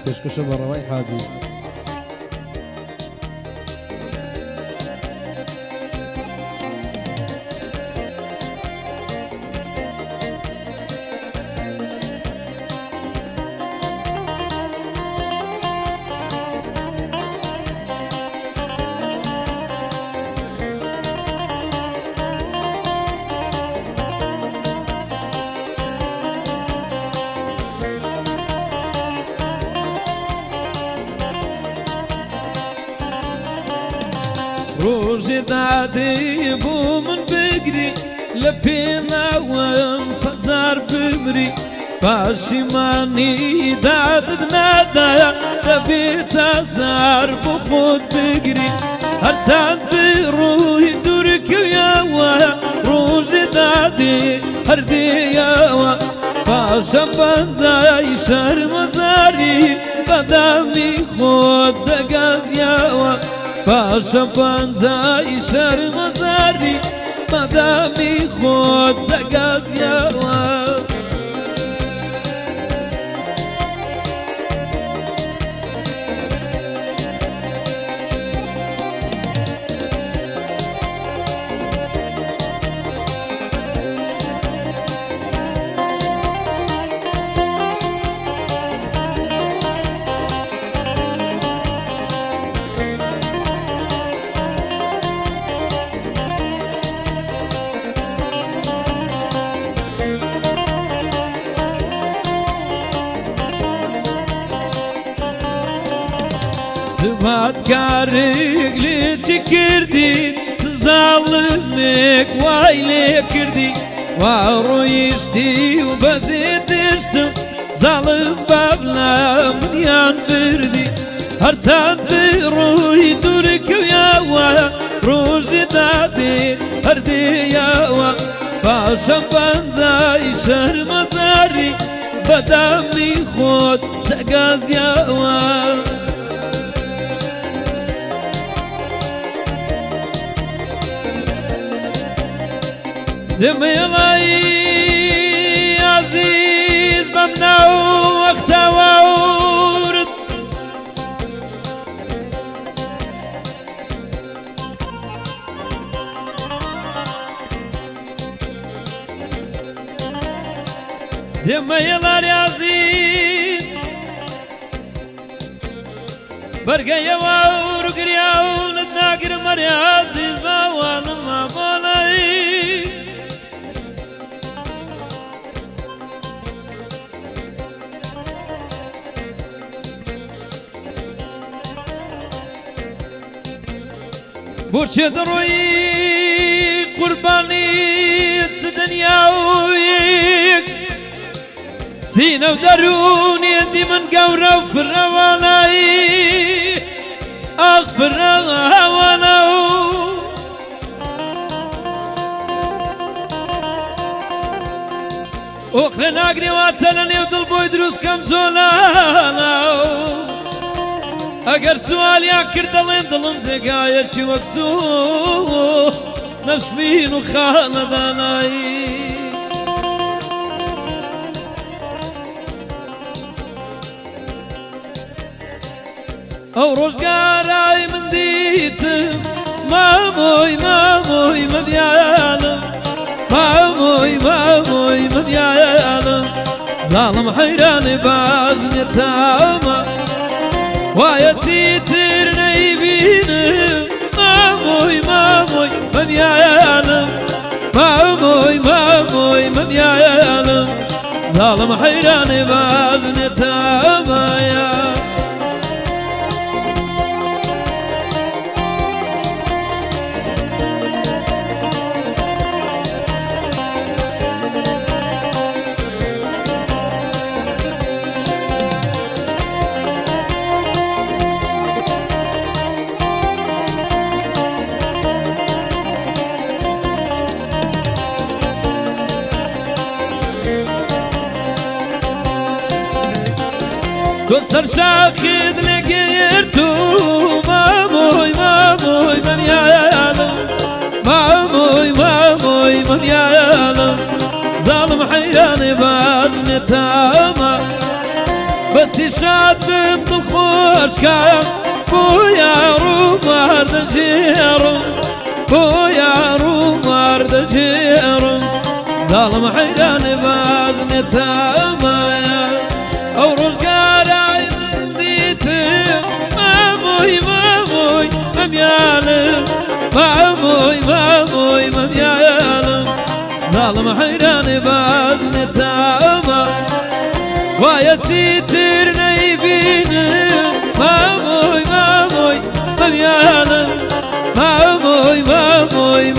كشكش بروي حاجي روجي دادي بو من بقري لبينا ومصدر بمري باشي ماني داد نادا لبيت أزار بخود بقري هرتاد بروي دورك يا ويا روجي دادي هردي يا ويا باشا بنزاي شهر مزاري بدامي خود دقاز يا ويا باشا بنزاي شهر مزاري بدامي خود دقاز يا ويا سبات كارق ليتي كردي تظلمك وايلي كردي وارويشتي وبزيدشتم ظالم بابلا منيان بردي هرتاد بروي دورك يا ويا روجي دادي هردي يا ويا باشا بنزاي شهر مزاري بدامي خود دقاز يا ويا جميلي عزيز ممنوع واختوى ورد جميلي عزيز برقيا ورقريا ولدناقر مري عزيز ما والما بولي برشد روي قرباني دنيا ويك سينا ودروني يدي من قورة وفروالاي أغفر هوالاو أخرى ناقري واتلني ودلبو يدروس كم زولالاو اگر سوال یا کردلیم دلم زگای چی وقتو نشمین و خاندانایی او روزگارای من دیتم ماموی ماموی مدیالم ماموی ماموی مدیالم ظالم حیران باز نتامه وایتی تر نیبینم ماموی ماموی من یالم ماموی ماموی من یالم ظالم حیران باز نتامایا تو سر شاخد لگیرتو ماموی ماموی من یالم ماموی ماموی من یالم ظالم حیران باز نتاما بەچیشات بم دڵخۆشکەم بۆ یار و ماردەجێڕم بۆ یار و ماردەجێڕم زاڵم حەیرانێ باز نێتەمایە ئەو ڕۆژگارای من دیتم مامۆی مامۆی مەمیانم مامۆی مامۆی مەمیانم زاڵم حەیرانێ باز نێتەمە وایە چیتر نەیبینم مامۆی مامۆی مەمیانم مامۆی مامۆی